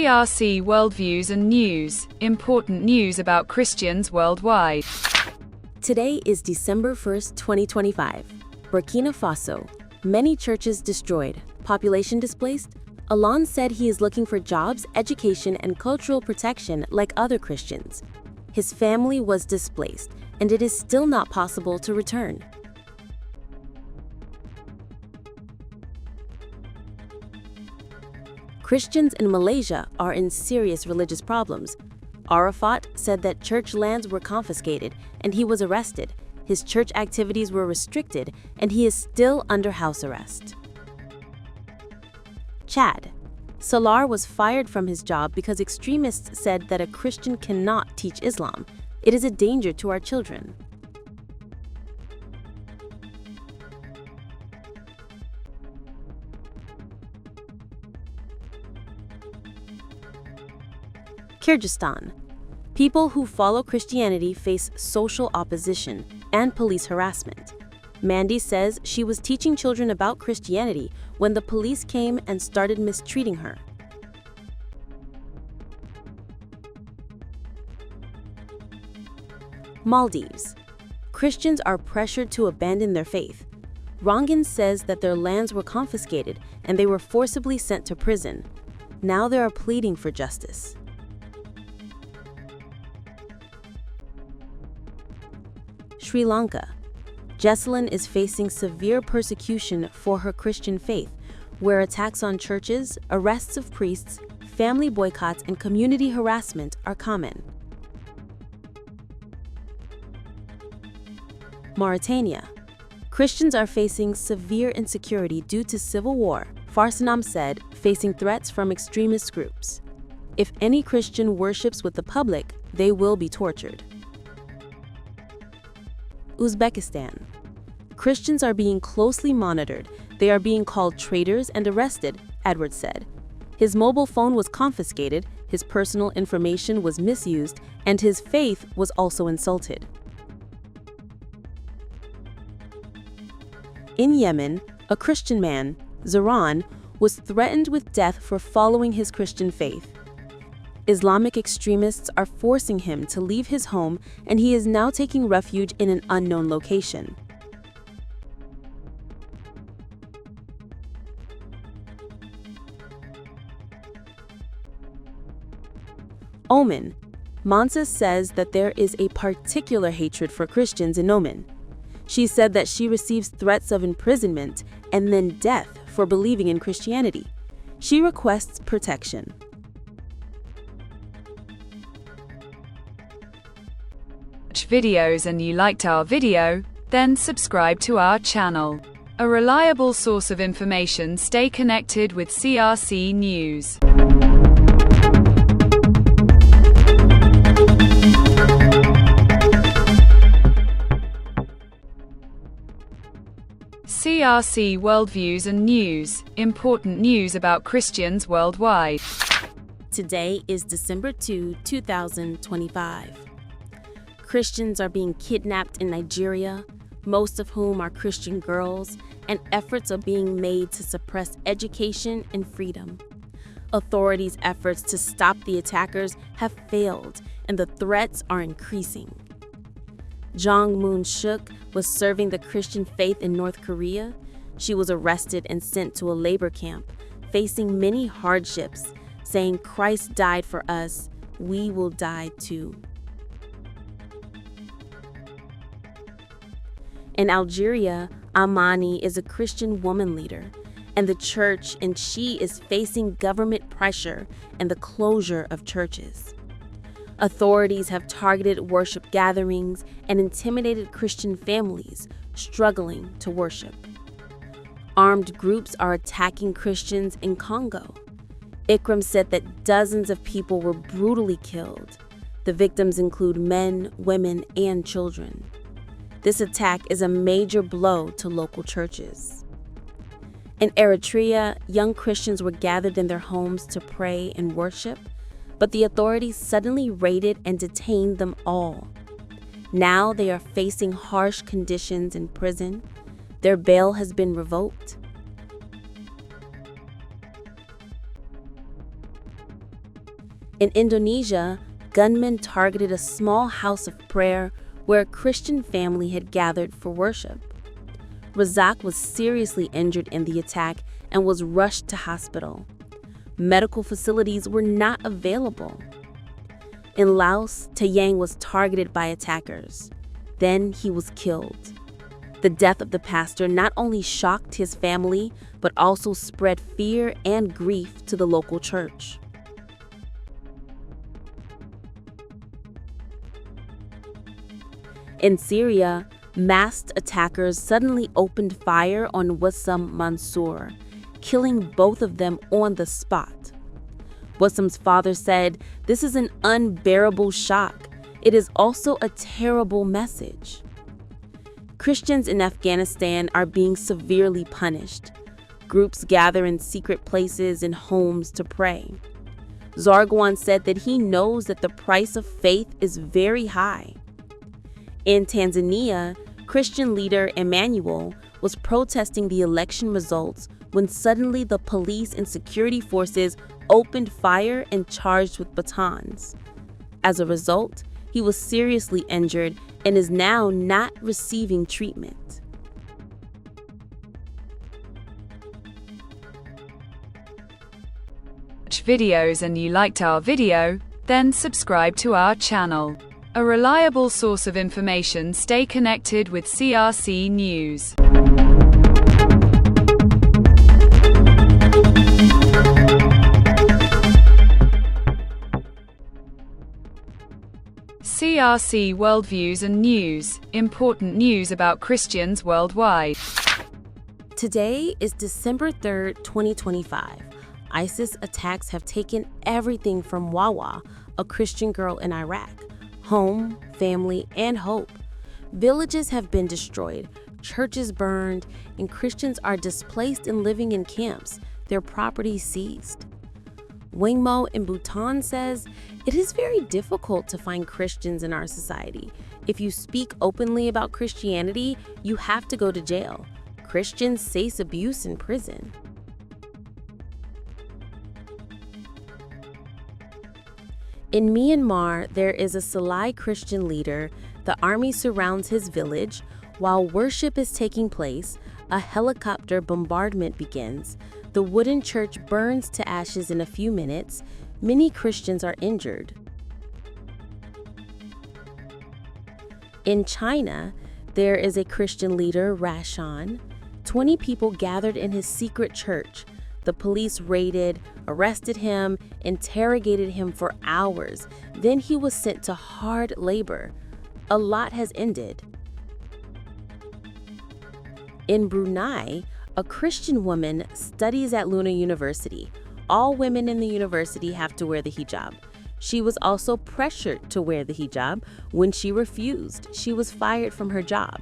CRC Worldviews and News, important news about Christians worldwide. Today is December 1st, 2025. Burkina Faso. Many churches destroyed. Population displaced? Alon said he is looking for jobs, education, and cultural protection like other Christians. His family was displaced, and it is still not possible to return. Christians in Malaysia are in serious religious problems. Arafat said that church lands were confiscated and he was arrested. His church activities were restricted and he is still under house arrest. Chad. Salar was fired from his job because extremists said that a Christian cannot teach Islam. It is a danger to our children. Kyrgyzstan. People who follow Christianity face social opposition and police harassment. Mandy says she was teaching children about Christianity when the police came and started mistreating her. Maldives. Christians are pressured to abandon their faith. Rongin says that their lands were confiscated and they were forcibly sent to prison. Now they are pleading for justice. Sri Lanka. Jessalyn is facing severe persecution for her Christian faith, where attacks on churches, arrests of priests, family boycotts, and community harassment are common. Mauritania. Christians are facing severe insecurity due to civil war, Farsanam said, facing threats from extremist groups. If any Christian worships with the public, they will be tortured. Uzbekistan. Christians are being closely monitored. They are being called traitors and arrested, Edwards said. His mobile phone was confiscated, his personal information was misused, and his faith was also insulted. In Yemen, a Christian man, Zaran, was threatened with death for following his Christian faith. Islamic extremists are forcing him to leave his home, and he is now taking refuge in an unknown location. Oman. Mansa says that there is a particular hatred for Christians in Oman. She said that she receives threats of imprisonment and then death for believing in Christianity. She requests protection. Videos and you liked our video, then subscribe to our channel. A reliable source of information. Stay connected with CRC News. CRC Worldviews and News, important news about Christians worldwide. Today is December 2, 2025. Christians are being kidnapped in Nigeria, most of whom are Christian girls, and efforts are being made to suppress education and freedom. Authorities' efforts to stop the attackers have failed, and the threats are increasing. Jong Moon-suk was serving the Christian faith in North Korea. She was arrested and sent to a labor camp, facing many hardships, saying, "Christ died for us, we will die too." In Algeria, Amani is a Christian woman leader, and the church, and she is facing government pressure and the closure of churches. Authorities have targeted worship gatherings and intimidated Christian families struggling to worship. Armed groups are attacking Christians in Congo. Ikram said that dozens of people were brutally killed. The victims include men, women, and children. This attack is a major blow to local churches. In Eritrea, young Christians were gathered in their homes to pray and worship, but the authorities suddenly raided and detained them all. Now they are facing harsh conditions in prison. Their bail has been revoked. In Indonesia, gunmen targeted a small house of prayer where a Christian family had gathered for worship. Razak was seriously injured in the attack and was rushed to hospital. Medical facilities were not available. In Laos, Taeyang was targeted by attackers. Then he was killed. The death of the pastor not only shocked his family, but also spread fear and grief to the local church. In Syria, masked attackers suddenly opened fire on Wassam Mansour, killing both of them on the spot. Wassam's father said, "This is an unbearable shock. It is also a terrible message." Christians in Afghanistan are being severely punished. Groups gather in secret places and homes to pray. Zargwan said that he knows that the price of faith is very high. In Tanzania, Christian leader Emmanuel was protesting the election results when suddenly the police and security forces opened fire and charged with batons. As a result, he was seriously injured and is now not receiving treatment. Watch videos and you liked our video, then subscribe to our channel. A reliable source of information. Stay connected with CRC News. CRC Worldviews and News. Important news about Christians worldwide. Today is December 3rd, 2025. ISIS attacks have taken everything from Wawa, a Christian girl in Iraq. Home, family, and hope. Villages have been destroyed, churches burned, and Christians are displaced and living in camps, their property seized. Wingmo in Bhutan says, "It is very difficult to find Christians in our society. If you speak openly about Christianity, you have to go to jail. Christians face abuse in prison." In Myanmar, there is a Salai Christian leader. The army surrounds his village. While worship is taking place, a helicopter bombardment begins. The wooden church burns to ashes in a few minutes. Many Christians are injured. In China, there is a Christian leader, Rashan. 20 people gathered in his secret church. The police raided, arrested him, interrogated him for hours. Then he was sent to hard labor. A lot has ended. In Brunei, a Christian woman studies at Luna University. All women in the university have to wear the hijab. She was also pressured to wear the hijab. When she refused, she was fired from her job.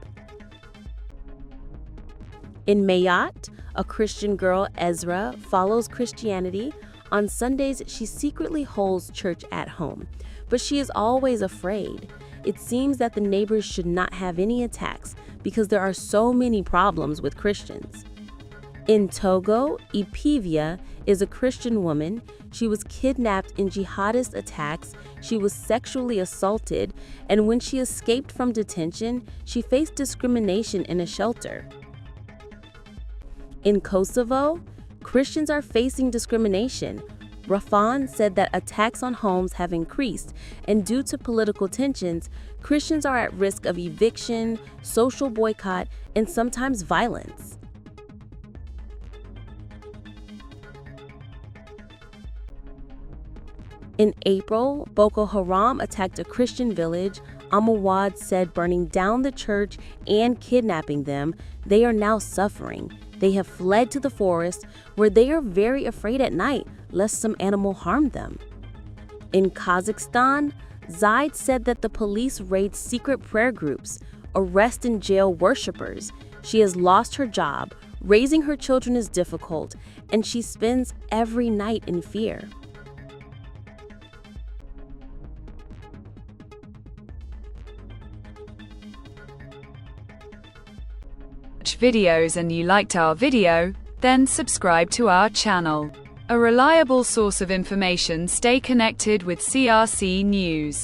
In Mayotte, a Christian girl, Ezra, follows Christianity. On Sundays, she secretly holds church at home, but she is always afraid. It seems that the neighbors should not have any attacks because there are so many problems with Christians. In Togo, Ipivia is a Christian woman. She was kidnapped in jihadist attacks. She was sexually assaulted, and when she escaped from detention, she faced discrimination in a shelter. In Kosovo, Christians are facing discrimination. Rafan said that attacks on homes have increased, and due to political tensions, Christians are at risk of eviction, social boycott, and sometimes violence. In April, Boko Haram attacked a Christian village. Amawad said burning down the church and kidnapping them. They are now suffering. They have fled to the forest where they are very afraid at night lest some animal harm them. In Kazakhstan, Zaid said that the police raid secret prayer groups, arrest and jail worshippers. She has lost her job, raising her children is difficult, and she spends every night in fear. Videos and you liked our video, then subscribe to our channel. A reliable source of information. Stay connected with CRC News.